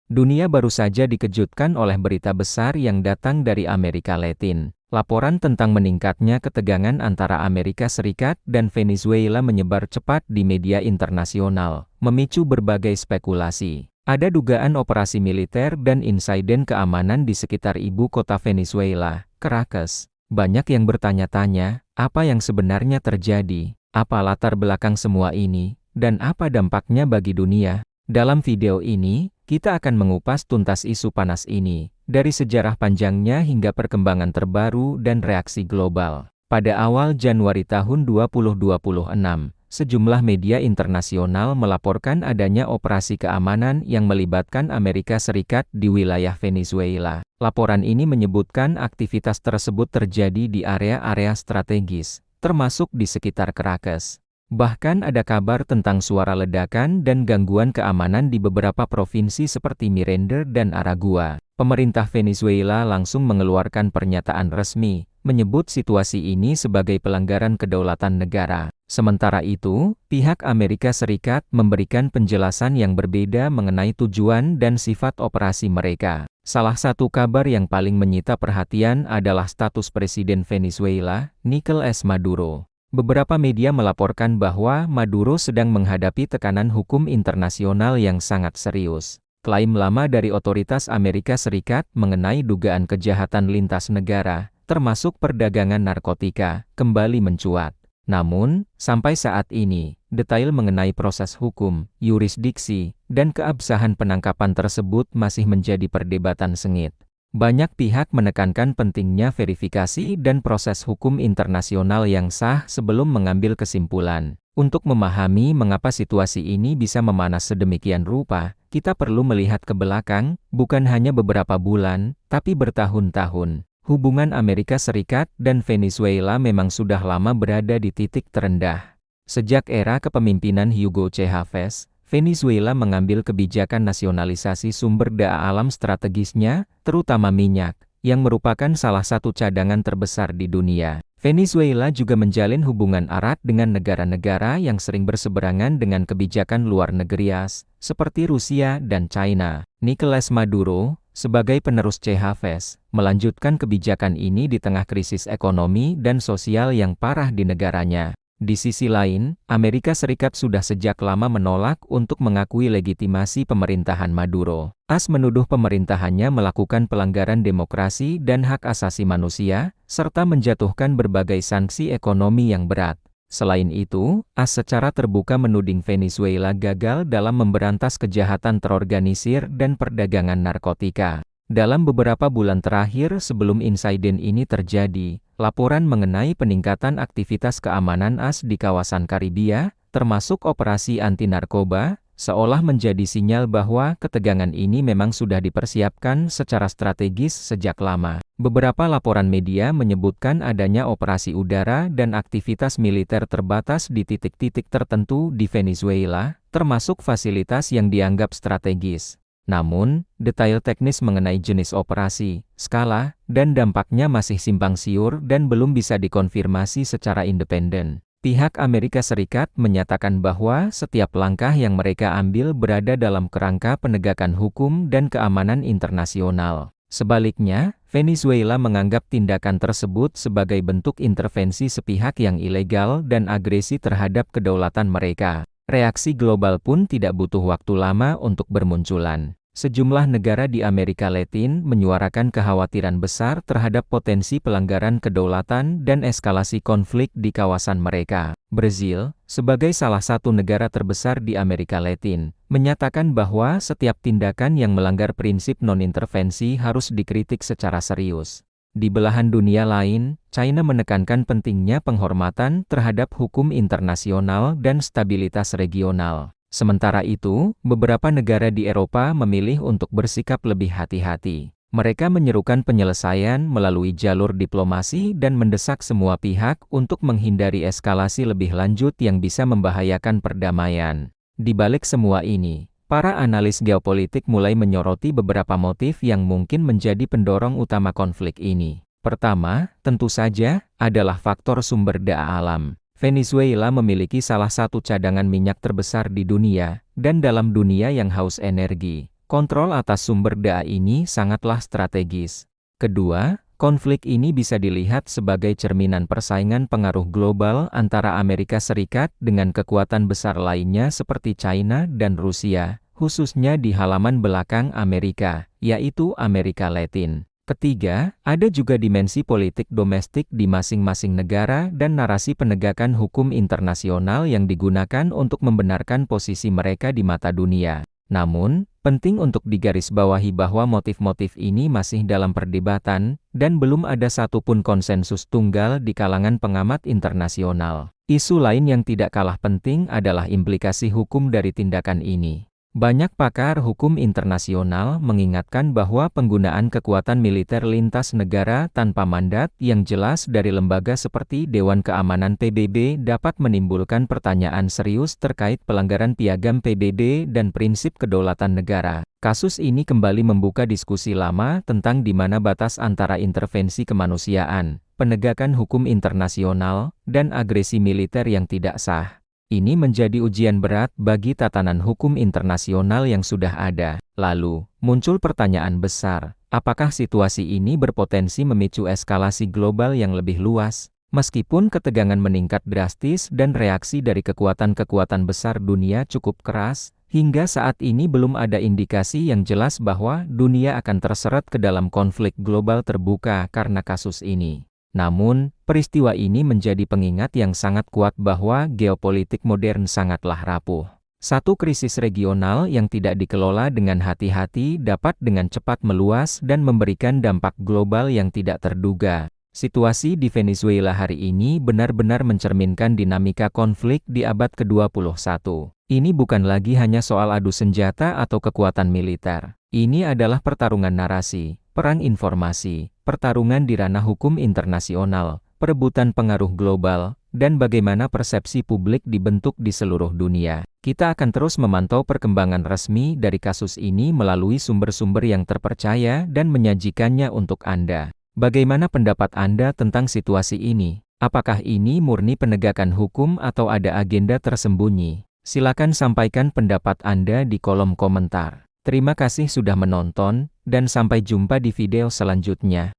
Dunia baru saja dikejutkan oleh berita besar yang datang dari Amerika Latin. Laporan tentang meningkatnya ketegangan antara Amerika Serikat dan Venezuela menyebar cepat di media internasional, memicu berbagai spekulasi. Ada dugaan operasi militer dan insiden keamanan di sekitar ibu kota Venezuela, Caracas. Banyak yang bertanya-tanya, apa yang sebenarnya terjadi, apa latar belakang semua ini, dan apa dampaknya bagi dunia. Dalam video ini, kita akan mengupas tuntas isu panas ini, dari sejarah panjangnya hingga perkembangan terbaru dan reaksi global. Pada awal Januari tahun 2026, sejumlah media internasional melaporkan adanya operasi keamanan yang melibatkan Amerika Serikat di wilayah Venezuela. Laporan ini menyebutkan aktivitas tersebut terjadi di area-area strategis, termasuk di sekitar Caracas. Bahkan ada kabar tentang suara ledakan dan gangguan keamanan di beberapa provinsi seperti Miranda dan Aragua. Pemerintah Venezuela langsung mengeluarkan pernyataan resmi, menyebut situasi ini sebagai pelanggaran kedaulatan negara. Sementara itu, pihak Amerika Serikat memberikan penjelasan yang berbeda mengenai tujuan dan sifat operasi mereka. Salah satu kabar yang paling menyita perhatian adalah status Presiden Venezuela, Nicolás Maduro. Beberapa media melaporkan bahwa Maduro sedang menghadapi tekanan hukum internasional yang sangat serius. Klaim lama dari otoritas Amerika Serikat mengenai dugaan kejahatan lintas negara, termasuk perdagangan narkotika, kembali mencuat. Namun, sampai saat ini, detail mengenai proses hukum, yurisdiksi, dan keabsahan penangkapan tersebut masih menjadi perdebatan sengit. Banyak pihak menekankan pentingnya verifikasi dan proses hukum internasional yang sah sebelum mengambil kesimpulan. Untuk memahami mengapa situasi ini bisa memanas sedemikian rupa, kita perlu melihat ke belakang, bukan hanya beberapa bulan, tapi bertahun-tahun. Hubungan Amerika Serikat dan Venezuela memang sudah lama berada di titik terendah. Sejak era kepemimpinan Hugo Chávez, Venezuela mengambil kebijakan nasionalisasi sumber daya alam strategisnya, terutama minyak, yang merupakan salah satu cadangan terbesar di dunia. Venezuela juga menjalin hubungan erat dengan negara-negara yang sering berseberangan dengan kebijakan luar negeri AS, seperti Rusia dan China. Nicolás Maduro, sebagai penerus Chávez, melanjutkan kebijakan ini di tengah krisis ekonomi dan sosial yang parah di negaranya. Di sisi lain, Amerika Serikat sudah sejak lama menolak untuk mengakui legitimasi pemerintahan Maduro. AS menuduh pemerintahannya melakukan pelanggaran demokrasi dan hak asasi manusia, serta menjatuhkan berbagai sanksi ekonomi yang berat. Selain itu, AS secara terbuka menuding Venezuela gagal dalam memberantas kejahatan terorganisir dan perdagangan narkotika. Dalam beberapa bulan terakhir sebelum insiden ini terjadi, laporan mengenai peningkatan aktivitas keamanan AS di kawasan Karibia, termasuk operasi anti-narkoba, seolah menjadi sinyal bahwa ketegangan ini memang sudah dipersiapkan secara strategis sejak lama. Beberapa laporan media menyebutkan adanya operasi udara dan aktivitas militer terbatas di titik-titik tertentu di Venezuela, termasuk fasilitas yang dianggap strategis. Namun, detail teknis mengenai jenis operasi, skala, dan dampaknya masih simpang siur dan belum bisa dikonfirmasi secara independen. Pihak Amerika Serikat menyatakan bahwa setiap langkah yang mereka ambil berada dalam kerangka penegakan hukum dan keamanan internasional. Sebaliknya, Venezuela menganggap tindakan tersebut sebagai bentuk intervensi sepihak yang ilegal dan agresi terhadap kedaulatan mereka. Reaksi global pun tidak butuh waktu lama untuk bermunculan. Sejumlah negara di Amerika Latin menyuarakan kekhawatiran besar terhadap potensi pelanggaran kedaulatan dan eskalasi konflik di kawasan mereka. Brasil, sebagai salah satu negara terbesar di Amerika Latin, menyatakan bahwa setiap tindakan yang melanggar prinsip non-intervensi harus dikritik secara serius. Di belahan dunia lain, China menekankan pentingnya penghormatan terhadap hukum internasional dan stabilitas regional. Sementara itu, beberapa negara di Eropa memilih untuk bersikap lebih hati-hati. Mereka menyerukan penyelesaian melalui jalur diplomasi dan mendesak semua pihak untuk menghindari eskalasi lebih lanjut yang bisa membahayakan perdamaian. Di balik semua ini, para analis geopolitik mulai menyoroti beberapa motif yang mungkin menjadi pendorong utama konflik ini. Pertama, tentu saja, adalah faktor sumber daya alam. Venezuela memiliki salah satu cadangan minyak terbesar di dunia, dan dalam dunia yang haus energi, kontrol atas sumber daya ini sangatlah strategis. Kedua, konflik ini bisa dilihat sebagai cerminan persaingan pengaruh global antara Amerika Serikat dengan kekuatan besar lainnya seperti China dan Rusia, khususnya di halaman belakang Amerika, yaitu Amerika Latin. Ketiga, ada juga dimensi politik domestik di masing-masing negara dan narasi penegakan hukum internasional yang digunakan untuk membenarkan posisi mereka di mata dunia. Namun, penting untuk digarisbawahi bahwa motif-motif ini masih dalam perdebatan, dan belum ada satupun konsensus tunggal di kalangan pengamat internasional. Isu lain yang tidak kalah penting adalah implikasi hukum dari tindakan ini. Banyak pakar hukum internasional mengingatkan bahwa penggunaan kekuatan militer lintas negara tanpa mandat yang jelas dari lembaga seperti Dewan Keamanan PBB dapat menimbulkan pertanyaan serius terkait pelanggaran piagam PBB dan prinsip kedaulatan negara. Kasus ini kembali membuka diskusi lama tentang di mana batas antara intervensi kemanusiaan, penegakan hukum internasional, dan agresi militer yang tidak sah. Ini menjadi ujian berat bagi tatanan hukum internasional yang sudah ada. Lalu, muncul pertanyaan besar, apakah situasi ini berpotensi memicu eskalasi global yang lebih luas? Meskipun ketegangan meningkat drastis dan reaksi dari kekuatan-kekuatan besar dunia cukup keras, hingga saat ini belum ada indikasi yang jelas bahwa dunia akan terseret ke dalam konflik global terbuka karena kasus ini. Namun, peristiwa ini menjadi pengingat yang sangat kuat bahwa geopolitik modern sangatlah rapuh. Satu krisis regional yang tidak dikelola dengan hati-hati dapat dengan cepat meluas dan memberikan dampak global yang tidak terduga. Situasi di Venezuela hari ini benar-benar mencerminkan dinamika konflik di abad ke-21. Ini bukan lagi hanya soal adu senjata atau kekuatan militer. Ini adalah pertarungan narasi, perang informasi, pertarungan di ranah hukum internasional, perebutan pengaruh global, dan bagaimana persepsi publik dibentuk di seluruh dunia. Kita akan terus memantau perkembangan resmi dari kasus ini melalui sumber-sumber yang terpercaya dan menyajikannya untuk Anda. Bagaimana pendapat Anda tentang situasi ini? Apakah ini murni penegakan hukum atau ada agenda tersembunyi? Silakan sampaikan pendapat Anda di kolom komentar. Terima kasih sudah menonton, dan sampai jumpa di video selanjutnya.